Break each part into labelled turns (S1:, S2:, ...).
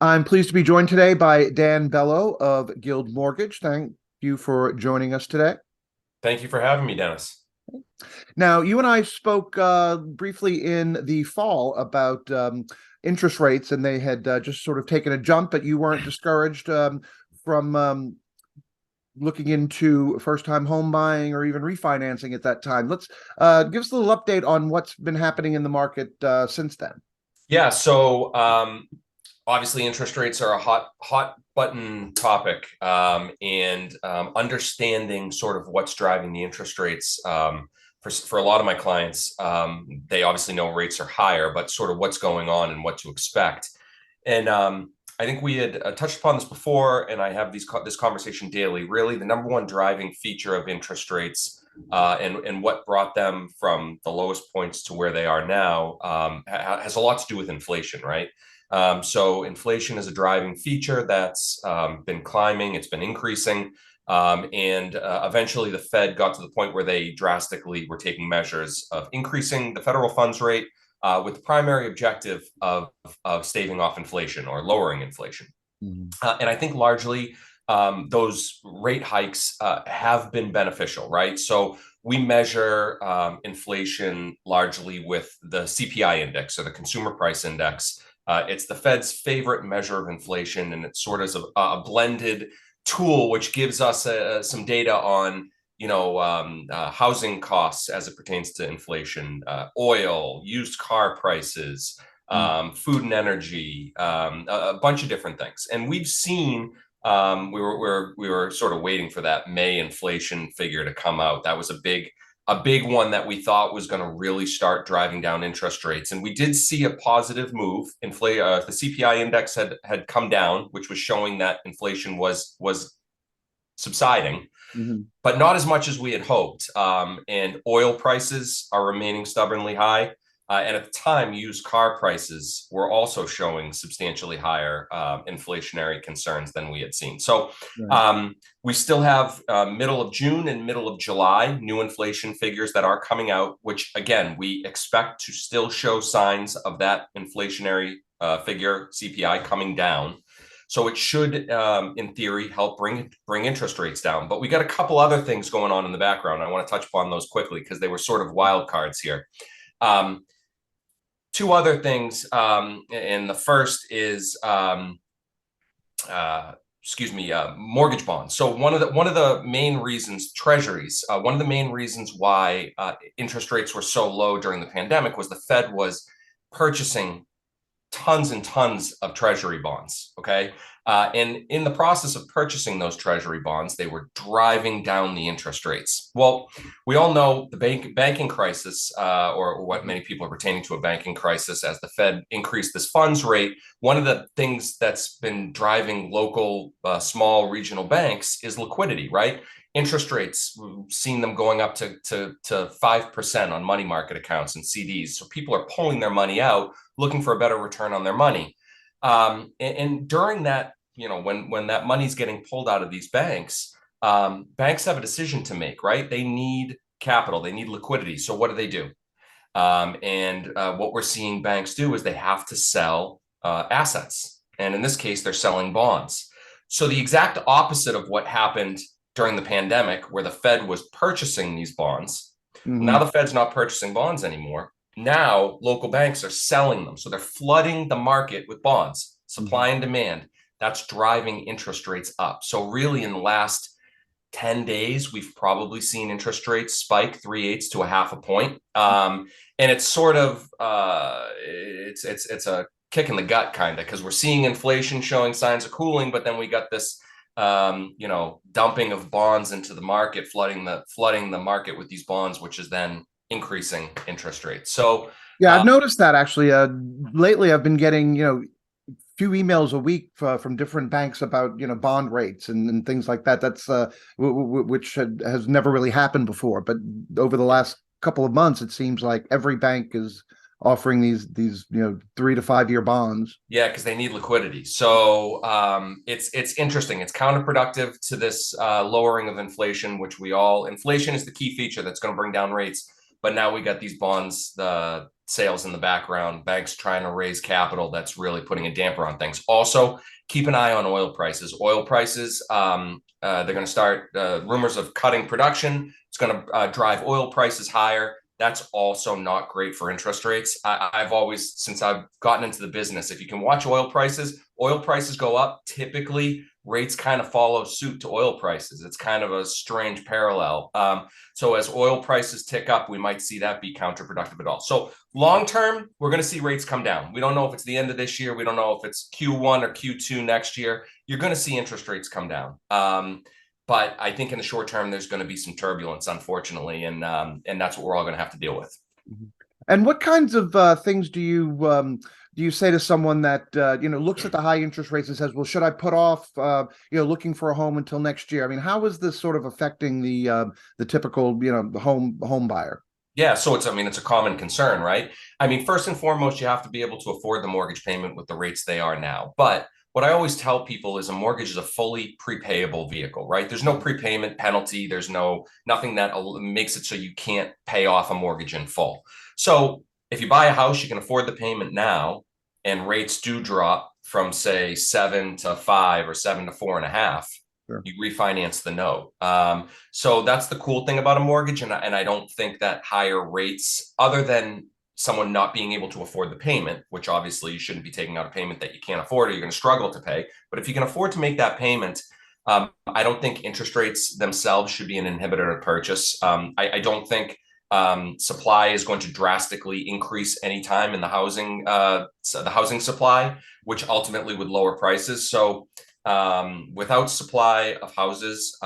S1: I'm pleased to be joined today by Dan Bello of Guild Mortgage. Thank you for joining us today.
S2: Thank you for having me, Dennis.
S1: Now, you and I spoke briefly in the fall about interest rates, and they had just sort of taken a jump, but you weren't discouraged from looking into first-time home buying or even refinancing at that time. Let's give us a little update on what's been happening in the market since then.
S2: Yeah, so obviously interest rates are a hot button topic, and understanding sort of what's driving the interest rates for a lot of my clients, they obviously know rates are higher, but sort of what's going on and what to expect. And I think we had touched upon this before, and I have this conversation daily. Really, the number one driving feature of interest rates and what brought them from the lowest points to where they are now has a lot to do with inflation, right? So inflation is a driving feature that's been climbing, it's been increasing. And eventually the Fed got to the point where they drastically were taking measures of increasing the federal funds rate with the primary objective of staving off inflation or lowering inflation.
S1: Mhm.
S2: And I think largely those rate hikes have been beneficial, right? So we measure inflation largely with the CPI index or the consumer price index. It's the Fed's favorite measure of inflation, and it's sort of a blended tool which gives us some data on housing costs as it pertains to inflation, oil, used car prices, food and energy, a bunch of different things. And we've seen we were sort of waiting for that May inflation figure to come out. That was a big one that we thought was going to really start driving down interest rates. And we did see a positive move. The CPI index had come down, which was showing that inflation was subsiding,
S1: Mhm.
S2: but not as much as we had hoped. And oil prices are remaining stubbornly high. And at the time, used car prices were also showing substantially higher inflationary concerns than we had seen. So
S1: Right.
S2: we still have middle of June and middle of July new inflation figures that are coming out, which again, we expect to still show signs of that inflationary figure, CPI, coming down. So it should, in theory, help bring interest rates down. But we got a couple other things going on in the background. I want to touch upon those quickly because they were sort of wild cards here. Two other things, and the first is mortgage bonds. So one of the main reasons, treasuries, one of the main reasons why interest rates were so low during the pandemic was the Fed was purchasing tons and tons of treasury bonds. Okay. And in the process of purchasing those treasury bonds, they were driving down the interest rates. Well, we all know the banking crisis, or what many people are pertaining to a banking crisis, as the Fed increased this funds rate. One of the things that's been driving local, small regional banks is liquidity, right? Interest rates, we've seen them going up to 5% on money market accounts and CDs. So people are pulling their money out, looking for a better return on their money. And during that, when that money's getting pulled out of these banks, banks have a decision to make, right? They need capital, they need liquidity. So what do? And what we're seeing banks do is they have to sell assets. And in this case, they're selling bonds. So the exact opposite of what happened during the pandemic, where the Fed was purchasing these bonds. Now
S1: Mhm.
S2: the Fed's not purchasing bonds anymore. Now local banks are selling them. So they're flooding the market with bonds, supply
S1: Mhm.
S2: and demand. That's driving interest rates up. So really in the last 10 days, we've probably seen interest rates spike 3/8 to a half a point. And it's sort of, it's a kick in the gut kind of, because we're seeing inflation showing signs of cooling, but then we got this dumping of bonds into the market, flooding the market with these bonds, which is then increasing interest rates. So
S1: Yeah, I've
S2: uh,
S1: noticed that actually. Lately, I've been getting, few emails a week from different banks about, bond rates and things like that. That's which has never really happened before. But over the last couple of months, it seems like every bank is offering these 3 to 5 year bonds.
S2: yeah, because they need liquidity. So it's interesting. It's counterproductive to this lowering of inflation, which inflation is the key feature that's going to bring down rates. But now we got these bonds sales in the background, banks trying to raise capital. That's really putting a damper on things. Also, keep an eye on oil prices. Oil prices, they're going to start rumors of cutting production. It's going to drive oil prices higher. That's also not great for interest rates. I've always, since I've gotten into the business, if you can watch oil prices go up. Typically, rates kind of follow suit to oil prices. It's kind of a strange parallel. So as oil prices tick up, we might see that be counterproductive at all. So long term, we're going to see rates come down. We don't know if it's the end of this year. We don't know if it's Q1 or Q2 next year. You're going to see interest rates come down. But I think in the short term, there's going to be some turbulence, unfortunately, and that's what we're all going to have to deal with.
S1: And what kinds of things do you say to someone that looks at the high interest rates and says, "Well, should I put off looking for a home until next year?" I mean, how is this sort of affecting the typical the home buyer?
S2: Yeah, so it's a common concern, right? I mean, first and foremost, you have to be able to afford the mortgage payment with the rates they are now. But what I always tell people is a mortgage is a fully prepayable vehicle, right? There's no prepayment penalty. There's nothing that makes it so you can't pay off a mortgage in full. So if you buy a house, you can afford the payment now, and rates do drop from, say, 7 to 5 or 7 to 4.5.
S1: Sure.
S2: You refinance the note. So that's the cool thing about a mortgage. And I don't think that higher rates, other than someone not being able to afford the payment, which obviously you shouldn't be taking out a payment that you can't afford or you're going to struggle to pay. But if you can afford to make that payment, I don't think interest rates themselves should be an inhibitor to purchase. I don't think supply is going to drastically increase anytime in the housing supply, which ultimately would lower prices. So without supply of houses,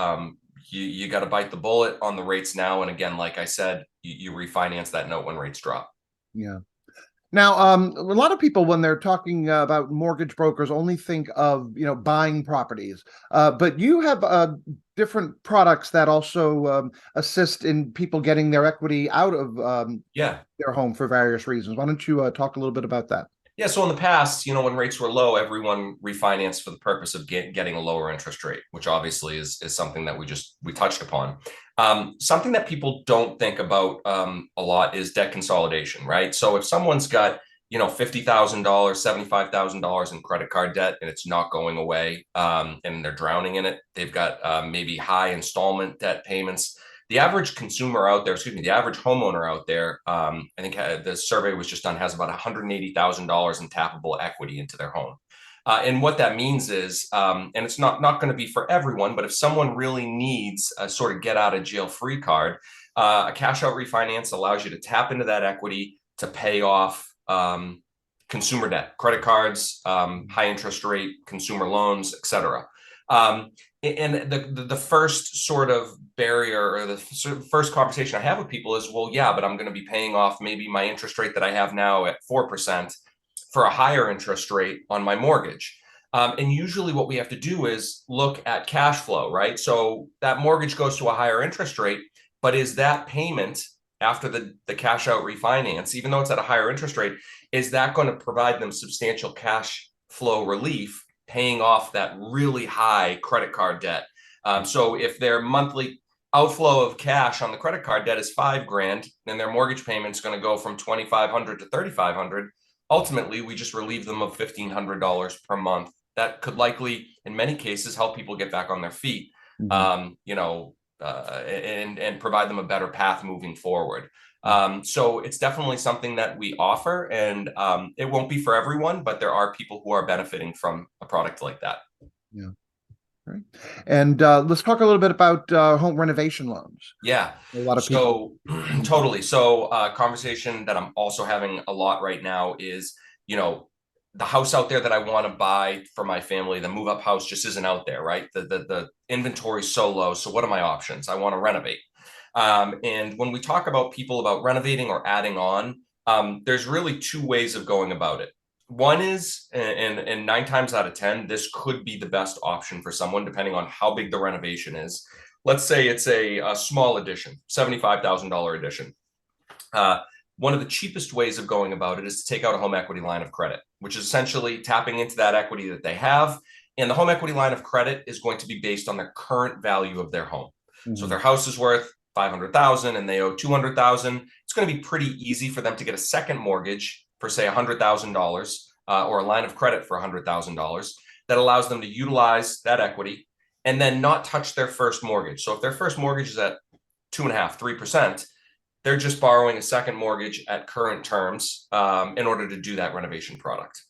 S2: you got to bite the bullet on the rates now. And again, like I said, you refinance that note when rates drop.
S1: Yeah. Now, a lot of people, when they're talking about mortgage brokers, only think of buying properties, but you have different products that also assist in people getting their equity out of their home for various reasons. Why don't you talk a little bit about that?
S2: Yeah, so in the past, when rates were low, everyone refinanced for the purpose of getting a lower interest rate, which obviously is something that we touched upon. Something that people don't think about a lot is debt consolidation, right? So if someone's got $50,000, $75,000 in credit card debt, and it's not going away, and they're drowning in it, they've got maybe high installment debt payments. The average consumer out there, the average homeowner out there, I think the survey was just done, has about $180,000 in tappable equity into their home. And what that means is, and it's not going to be for everyone, but if someone really needs a sort of get out of jail free card, a cash out refinance allows you to tap into that equity to pay off consumer debt, credit cards, high interest rate consumer loans, etc. And the first sort of barrier, or the first conversation I have with people is, well, yeah, but I'm going to be paying off maybe my interest rate that I have now at 4% for a higher interest rate on my mortgage. And usually what we have to do is look at cash flow, right? So that mortgage goes to a higher interest rate, but is that payment after the cash out refinance, even though it's at a higher interest rate, is that going to provide them substantial cash flow relief, paying off that really high credit card debt? So if their monthly outflow of cash on the credit card debt is $5,000, then their mortgage payment is going to go from $2,500 to $3,500. Ultimately, we just relieve them of $1,500 per month. That could likely, in many cases, help people get back on their feet. Mm-hmm. And provide them a better path moving forward. So it's definitely something that we offer, and it won't be for everyone, but there are people who are benefiting from a product like that.
S1: Yeah. Right. And let's talk a little bit about home renovation loans.
S2: Yeah.
S1: A lot of people.
S2: Totally. So conversation that I'm also having a lot right now is, the house out there that I want to buy for my family, the move up house just isn't out there, right? The inventory is so low. So what are my options? I want to renovate. And when we talk about people about renovating or adding on, there's really two ways of going about it. One is, and 9 times out of 10, this could be the best option for someone, depending on how big the renovation is. Let's say it's a small addition, $75,000 addition. One of the cheapest ways of going about it is to take out a home equity line of credit, which is essentially tapping into that equity that they have. And the home equity line of credit is going to be based on the current value of their home. Mm-hmm. So if their house is worth 500,000 and they owe 200,000, it's going to be pretty easy for them to get a second mortgage for say $100,000 or a line of credit for $100,000 that allows them to utilize that equity and then not touch their first mortgage. So if their first mortgage is at 2.5%, 3%, they're just borrowing a second mortgage at current terms in order to do that renovation project.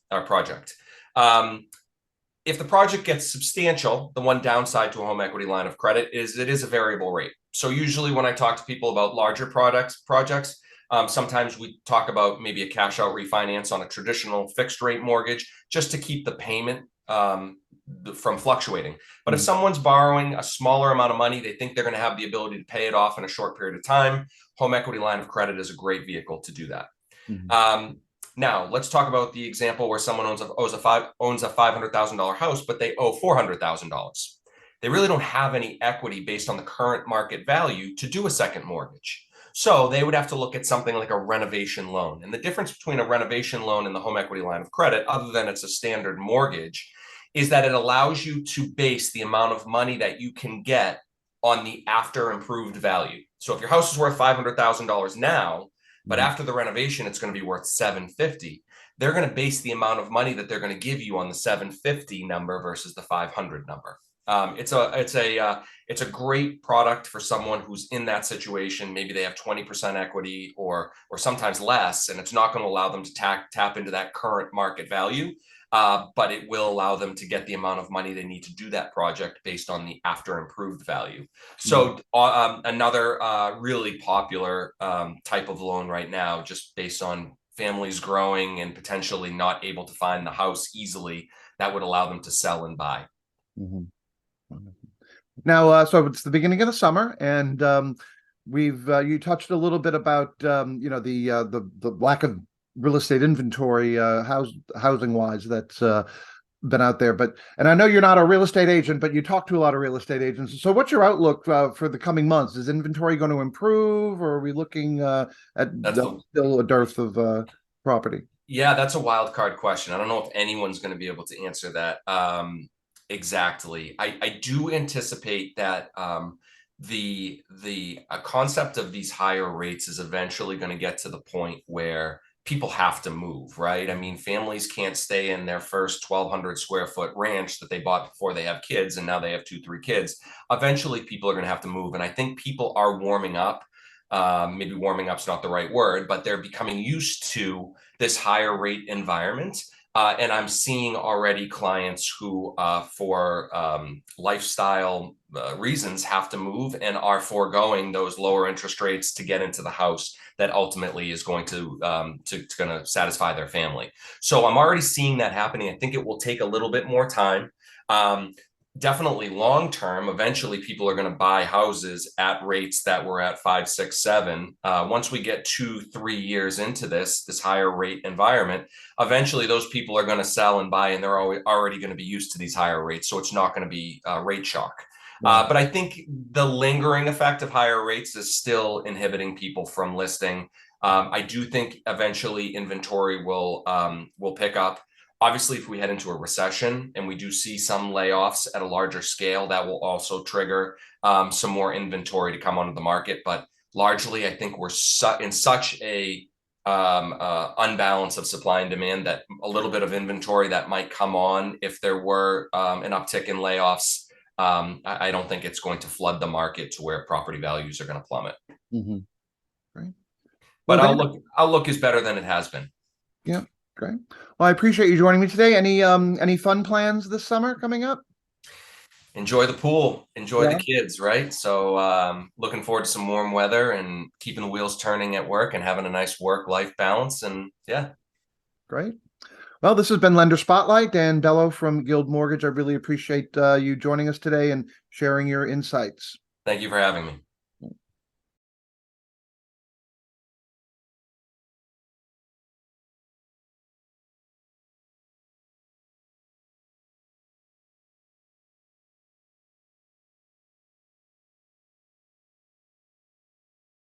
S2: If the project gets substantial, the one downside to a home equity line of credit is it is a variable rate. So usually when I talk to people about larger projects, sometimes we talk about maybe a cash out refinance on a traditional fixed rate mortgage just to keep the payment from fluctuating. But if someone's borrowing a smaller amount of money, they think they're going to have the ability to pay it off in a short period of time, home equity line of credit is a great vehicle to do that. Now, let's talk about the example where someone owns a $500,000 house, but they owe $400,000. They really don't have any equity based on the current market value to do a second mortgage. So they would have to look at something like a renovation loan. And the difference between a renovation loan and the home equity line of credit, other than it's a standard mortgage, is that it allows you to base the amount of money that you can get on the after improved value. So if your house is worth $500,000 now, but after the renovation, it's going to be worth $750,000. They're going to base the amount of money that they're going to give you on the $750,000 number versus the $500,000 number. It's a great product for someone who's in that situation. Maybe they have 20% equity or sometimes less, and it's not going to allow them to tap into that current market value. But it will allow them to get the amount of money they need to do that project based on the after improved value. So another really popular type of loan right now, just based on families growing and potentially not able to find the house easily, that would allow them to sell and buy.
S1: Now, so it's the beginning of the summer, and you touched a little bit about the lack of real estate inventory housing wise that's been out there, and I know you're not a real estate agent, but you talk to a lot of real estate agents. So what's your outlook for the coming months? Is inventory going to improve, or are we looking at still a dearth of property?
S2: Yeah, that's a wild card question. I don't know if anyone's going to be able to answer that exactly. I do anticipate that the concept of these higher rates is eventually going to get to the point where people have to move, right? I mean, families can't stay in their first 1,200 square foot ranch that they bought before they have kids, and now they have 2-3 kids. Eventually, people are going to have to move. And I think people are warming up. Maybe warming up's not the right word, but they're becoming used to this higher rate environment. And I'm seeing already clients who, for lifestyle reasons, have to move and are foregoing those lower interest rates to get into the house that ultimately is going to satisfy their family. So I'm already seeing that happening. I think it will take a little bit more time. Definitely long term, eventually people are going to buy houses at rates that were at 5, 6, 7. Once we get 2-3 years into this higher rate environment, eventually those people are going to sell and buy, and they're already going to be used to these higher rates. So it's not going to be rate shock. But I think the lingering effect of higher rates is still inhibiting people from listing. I do think eventually inventory will pick up. Obviously, if we head into a recession and we do see some layoffs at a larger scale, that will also trigger some more inventory to come onto the market. But largely, I think we're in such a unbalance of supply and demand that a little bit of inventory that might come on if there were an uptick in layoffs. I don't think it's going to flood the market to where property values are going to plummet.
S1: Great.
S2: But outlook is better than it has been.
S1: Yeah. Great. Well, I appreciate you joining me today. Any fun plans this summer coming up?
S2: Enjoy the pool, enjoy the kids, right? So looking forward to some warm weather and keeping the wheels turning at work and having a nice work-life balance. And yeah.
S1: Great. Well, this has been Lender Spotlight. Dan Bello from Guild Mortgage. I really appreciate you joining us today and sharing your insights.
S2: Thank you for having me.